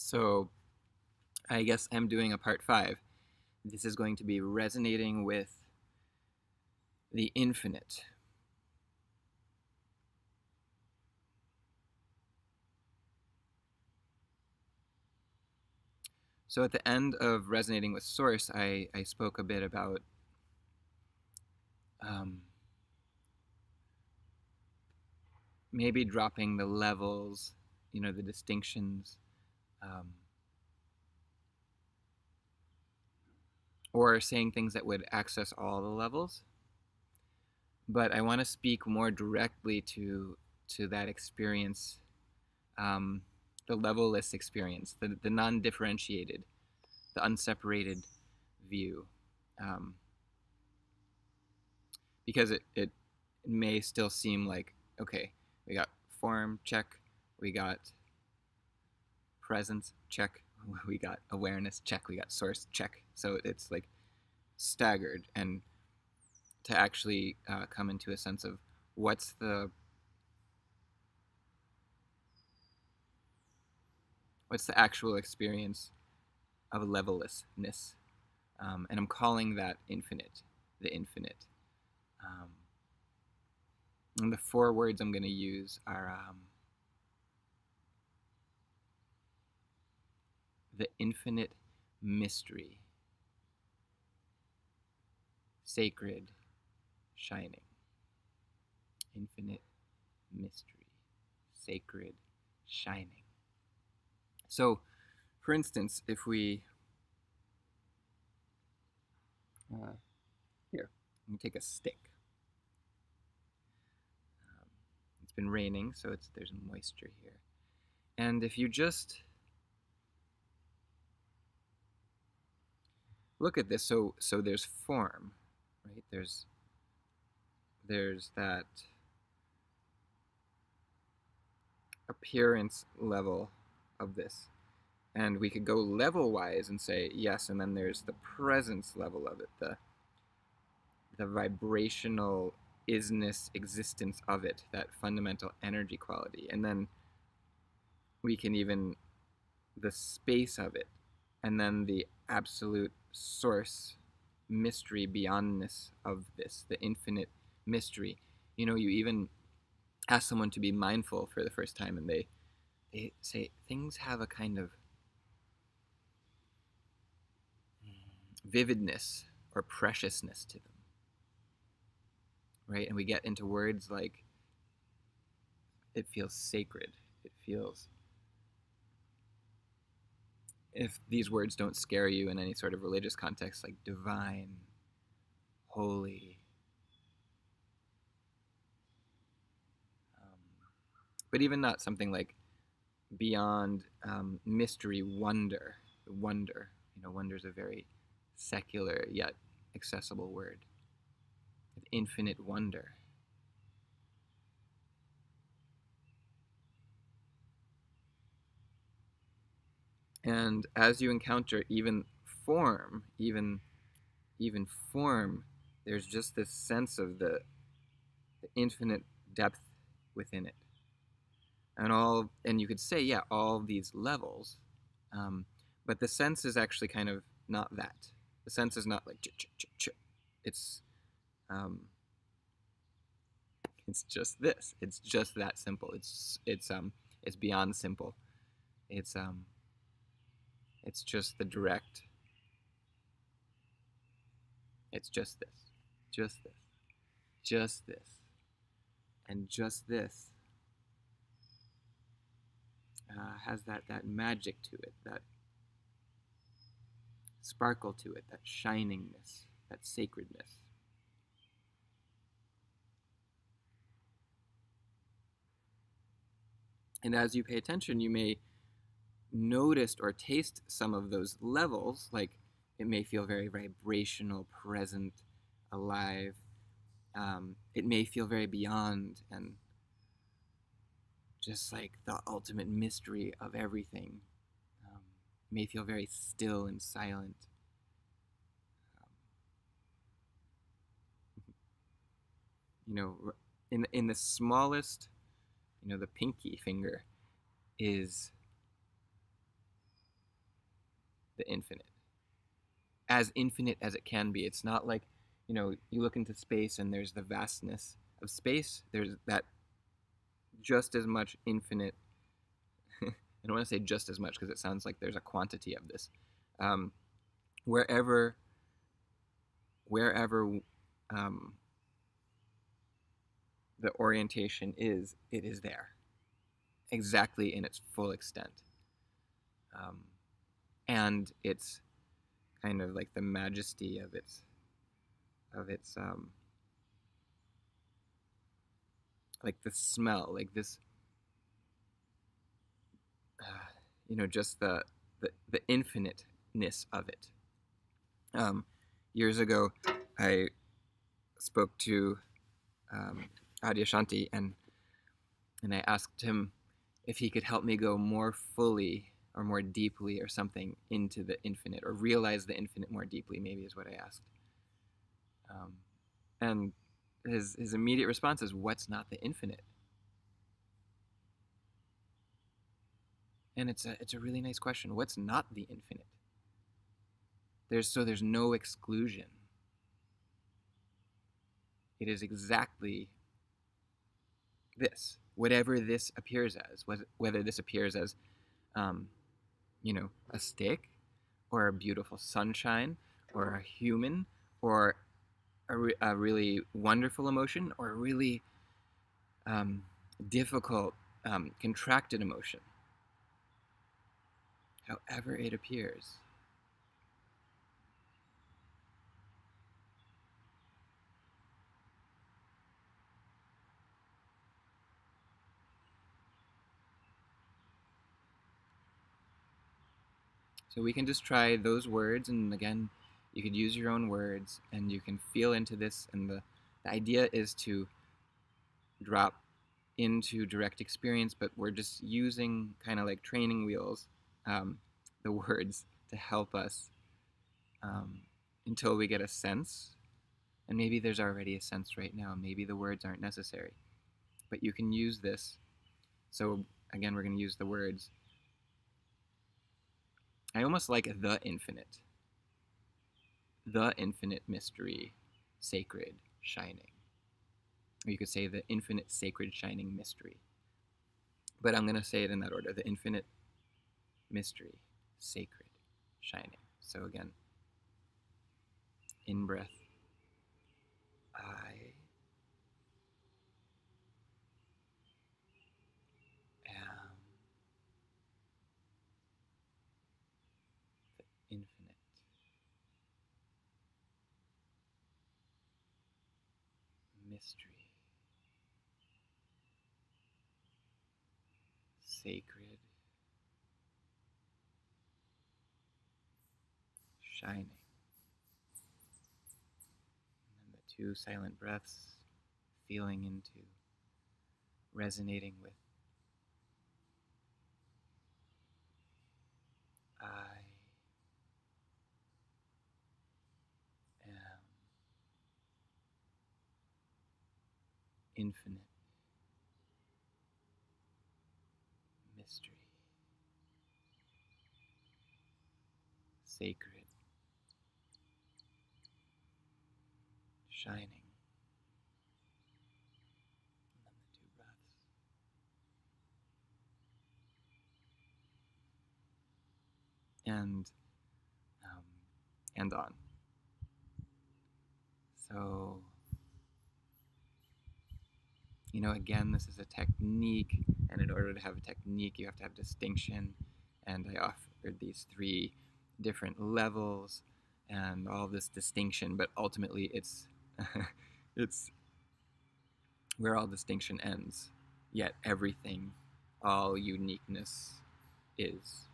So I guess I'm doing a part 5. This is going to be resonating with the infinite. So at the end of resonating with source, I spoke a bit about um, maybe dropping the levels, the distinctions, um, or saying things that would access all the levels. But I want to speak more directly to that experience, um, the levelless experience, the non-differentiated, the unseparated view, um, because it may still seem like, okay, we got form, check, we got presence, check, we got awareness, check, we got source, check. So it's like staggered, and to actually come into a sense of what's the actual experience of levellessness, and I'm calling that infinite, the infinite. Um, and the 4 words I'm going to use are the infinite mystery, sacred, shining. Infinite mystery, sacred, shining. So, for instance, if we uh, here, let me take a stick. Um, it's been raining, so there's moisture here, and if you just look at this, so there's form, right? There's that appearance level of this, and we could go level wise and say yes, and then there's the presence level of it, the vibrational isness existence of it, that fundamental energy quality, and then we can even the space of it, and then the absolute source mystery beyondness of this, the infinite mystery. You even ask someone to be mindful for the first time, and they say things have a kind of vividness or preciousness to them, right? And we get into words like it feels sacred. It feels, if these words don't scare you in any sort of religious context, like divine, holy, but even not something like beyond mystery, wonder. Wonder, wonder is a very secular yet accessible word. Infinite wonder. And as you encounter even form, even form, there's just this sense of the infinite depth within it, and you could say, yeah, all these levels, um, but the sense is actually kind of not that. The sense is not like it's um, it's just this. It's just that simple. It's beyond simple. It's um it's just the direct. It's just this, just this, just this, and just this has that magic to it, that sparkle to it, that shiningness, that sacredness. And as you pay attention, you may notice or taste some of those levels, like it may feel very vibrational, present, alive. It may feel very beyond and just like the ultimate mystery of everything. It may feel very still and silent. Um, you know, in the smallest, the pinky finger is the infinite as it can be. It's not like, you look into space and there's the vastness of space. There's that just as much infinite. I don't want to say just as much because it sounds like there's a quantity of this. Um, wherever wherever the orientation is, it is there, exactly in its full extent. And it's kind of like the majesty of its like the smell, like this, just the infiniteness of it. Years ago, I spoke to Adyashanti, and I asked him if he could help me go more fully or more deeply or something into the infinite, or realize the infinite more deeply, maybe is what I asked. And his immediate response is, "What's not the infinite?" And it's a really nice question. What's not the infinite? There's no exclusion. It is exactly this, whatever this appears as, whether this appears as, um, a stick, or a beautiful sunshine, or a human, or a really wonderful emotion, or a really um, difficult, contracted emotion. However it appears. So we can just try those words, and again, you could use your own words, and you can feel into this. And the idea is to drop into direct experience, but we're just using, kind of like training wheels, the words to help us, um, until we get a sense. And maybe there's already a sense right now. Maybe the words aren't necessary, but you can use this. So again, we're going to use the words. I almost like the infinite mystery, sacred, shining. Or you could say the infinite, sacred, shining mystery. But I'm going to say it in that order: the infinite mystery, sacred, shining. So again, in breath, I am the infinite mystery, sacred, shining. And the two silent breaths, feeling into, resonating with I am infinite mystery, sacred, shining. And then the two breaths. And and on. So, again, this is a technique, and in order to have a technique, you have to have distinction. And I offered these three different levels and all this distinction, but ultimately it's it's where all distinction ends, yet everything, all uniqueness is.